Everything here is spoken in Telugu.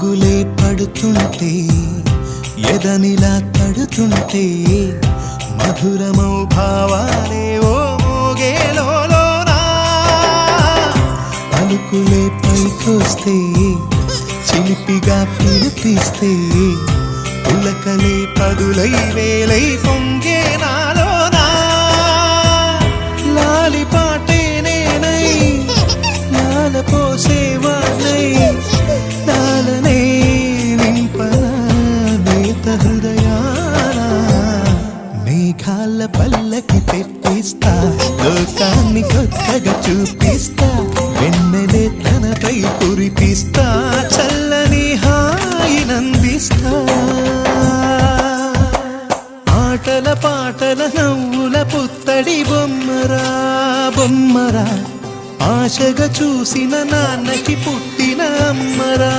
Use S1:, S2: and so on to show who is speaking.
S1: గులే పడుతుంటే ఎదనిలా తడుతుంటే మధురమౌ భావాలే ఓ మోగేలోనా పలుకులే పైకొస్తే చిలిపిగా పిలిపిస్తే పులకలే పదులై వేలై పొంగే నాలోనా లాలి పాటే నేనై లాల పోసేవానై లాలనే నింపనా నేత హృదయాన మేఘాల పల్లకి తెప్పిస్తా లోకాన్ని కొత్తగా చూపిస్తా వెన్నెలే తనపై కురిపిస్తా చల్లని హాయినందిస్తా ఆటల పాటల నవ్వుల పుత్తడి బొమ్మరా బొమ్మరా ఆశగా చూసిన నాన్నకి పుట్టిన అమ్మరా